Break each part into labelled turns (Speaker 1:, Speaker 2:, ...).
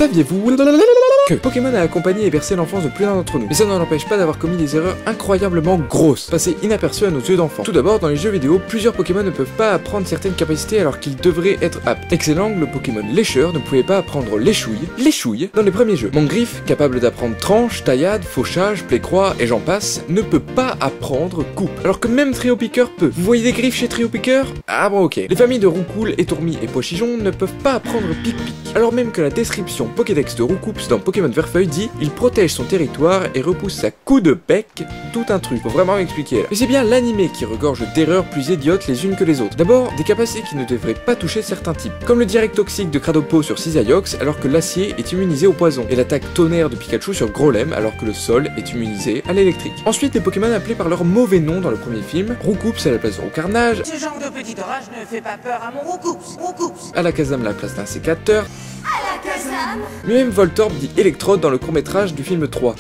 Speaker 1: Saviez-vous que Pokémon a accompagné et bercé l'enfance de plus d'un d'entre nous? Mais ça ne l'empêche pas d'avoir commis des erreurs incroyablement grosses, passées inaperçues à nos yeux d'enfants. Tout d'abord, dans les jeux vidéo, plusieurs Pokémon ne peuvent pas apprendre certaines capacités alors qu'ils devraient être aptes. Excellent, le Pokémon lécheur ne pouvait pas apprendre l'échouille dans les premiers jeux. Mangriff, capable d'apprendre tranche, taillade, fauchage, play-croix et j'en passe, ne peut pas apprendre coupe. Alors que même Trio Piqueur peut. Vous voyez des griffes chez Trio Piqueur? Ah bon ok. Les familles de Roucoule, Étourmi et Pochijon ne peuvent pas apprendre Pic-Pic. Alors même que la description Pokédex de Roucoups dans Pokémon Verfeuille dit « Il protège son territoire et repousse à coups de bec tout un truc ». Faut vraiment m'expliquer là. Mais c'est bien l'animé qui regorge d'erreurs plus idiotes les unes que les autres. D'abord, des capacités qui ne devraient pas toucher certains types. Comme le direct toxique de Cradopo sur Cisaiox alors que l'acier est immunisé au poison. Et l'attaque tonnerre de Pikachu sur Grolem alors que le sol est immunisé à l'électrique. Ensuite, les Pokémon appelés par leur mauvais nom dans le premier film. Roucoups à la place de Roucarnage.
Speaker 2: Ce genre de petit orage ne fait pas peur à mon Roucoups.
Speaker 1: Alakazam à la place d'un sécateur. Même Voltorb dit Electrode dans le court-métrage du film 3.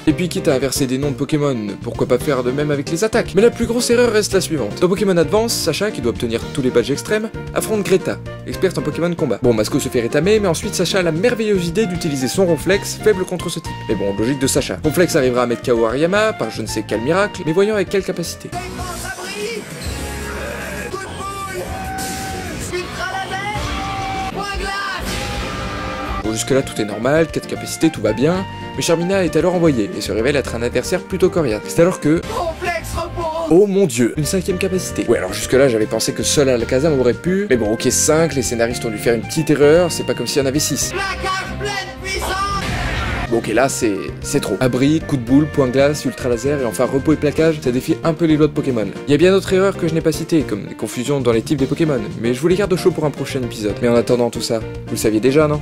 Speaker 1: Et puis quitte à inverser des noms de Pokémon, pourquoi pas faire de même avec les attaques? Mais la plus grosse erreur reste la suivante. Dans Pokémon Advance, Sacha, qui doit obtenir tous les badges extrêmes, affronte Greta, experte en Pokémon combat. Bon, Masco se fait rétamer, mais ensuite Sacha a la merveilleuse idée d'utiliser son Ronflex, faible contre ce type. Mais bon, logique de Sacha. Ronflex arrivera à mettre KO Ariyama, par je ne sais quel miracle, mais voyons avec quelle capacité. Bon, jusque-là tout est normal, 4 capacités, tout va bien, mais Charmina est alors envoyée et se révèle être un adversaire plutôt coriace. C'est alors que... Oh mon dieu, une 5ème capacité. Ouais, alors jusque-là j'avais pensé que seul Alakazam aurait pu, mais bon ok 5, les scénaristes ont dû faire une petite erreur, c'est pas comme s'il y en avait 6. Bon ok là c'est trop. Abri, coup de boule, point glace, ultra laser et enfin repos et plaquage, ça défie un peu les lois de Pokémon. Il y a bien d'autres erreurs que je n'ai pas citées, comme des confusions dans les types des Pokémon, mais je vous les garde au chaud pour un prochain épisode. Mais en attendant tout ça, vous le saviez déjà non?